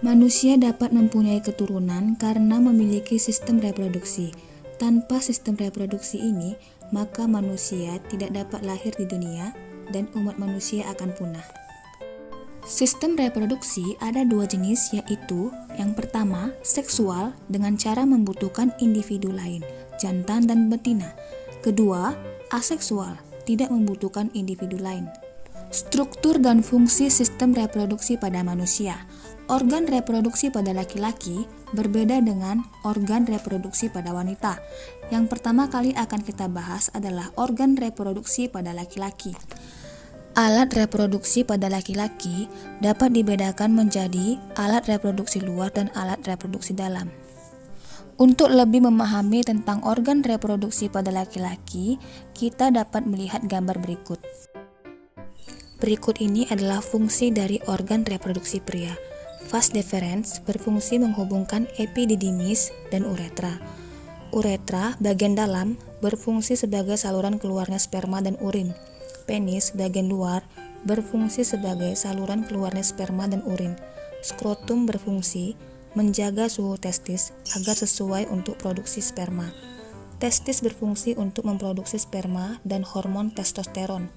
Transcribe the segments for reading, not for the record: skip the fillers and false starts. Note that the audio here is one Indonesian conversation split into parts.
Manusia dapat mempunyai keturunan karena memiliki sistem reproduksi. Tanpa sistem reproduksi ini, maka manusia tidak dapat lahir di dunia dan umat manusia akan punah. Sistem reproduksi ada dua jenis, yaitu yang pertama, seksual dengan cara membutuhkan individu lain, jantan dan betina. Kedua, aseksual, tidak membutuhkan individu lain. Struktur dan fungsi sistem reproduksi pada manusia. Organ reproduksi pada laki-laki berbeda dengan organ reproduksi pada wanita. Yang pertama kali akan kita bahas adalah organ reproduksi pada laki-laki. Alat reproduksi pada laki-laki dapat dibedakan menjadi alat reproduksi luar dan alat reproduksi dalam. Untuk lebih memahami tentang organ reproduksi pada laki-laki, kita dapat melihat gambar berikut. Berikut ini adalah fungsi dari organ reproduksi pria. Vas deferens berfungsi menghubungkan epididymis dan uretra. Uretra bagian dalam berfungsi sebagai saluran keluarnya sperma dan urin. Penis bagian luar berfungsi sebagai saluran keluarnya sperma dan urin. Skrotum berfungsi menjaga suhu testis agar sesuai untuk produksi sperma. Testis berfungsi untuk memproduksi sperma dan hormon testosteron.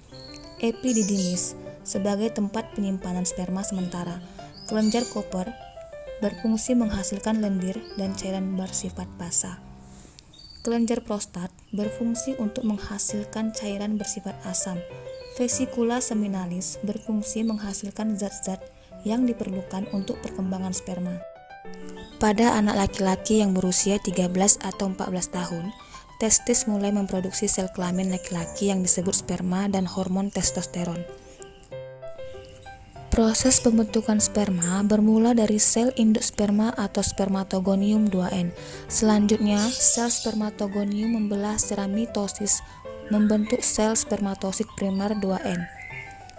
Epididymis sebagai tempat penyimpanan sperma sementara. Kelenjar Koper berfungsi menghasilkan lendir dan cairan bersifat basah. Kelenjar prostat berfungsi untuk menghasilkan cairan bersifat asam. Vesikula seminalis berfungsi menghasilkan zat-zat yang diperlukan untuk perkembangan sperma. Pada anak laki-laki yang berusia 13 atau 14 tahun, testis mulai memproduksi sel kelamin laki-laki yang disebut sperma dan hormon testosteron. Proses pembentukan sperma bermula dari sel induk sperma atau spermatogonium 2N. Selanjutnya, sel spermatogonium membelah secara mitosis membentuk sel spermatosit primer 2N.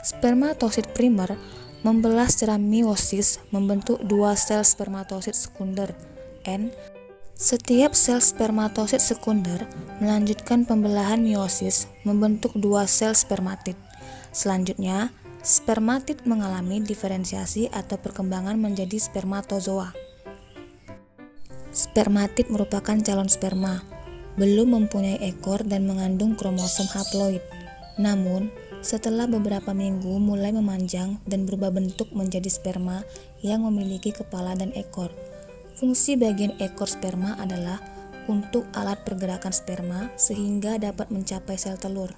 Spermatosit primer membelah secara meiosis membentuk dua sel spermatosit sekunder N. Setiap sel spermatosit sekunder melanjutkan pembelahan meiosis membentuk dua sel spermatid. Selanjutnya, spermatid mengalami diferensiasi atau perkembangan menjadi spermatozoa. Spermatid merupakan calon sperma, belum mempunyai ekor dan mengandung kromosom haploid. Namun, setelah beberapa minggu mulai memanjang dan berubah bentuk menjadi sperma yang memiliki kepala dan ekor. Fungsi bagian ekor sperma adalah untuk alat pergerakan sperma sehingga dapat mencapai sel telur.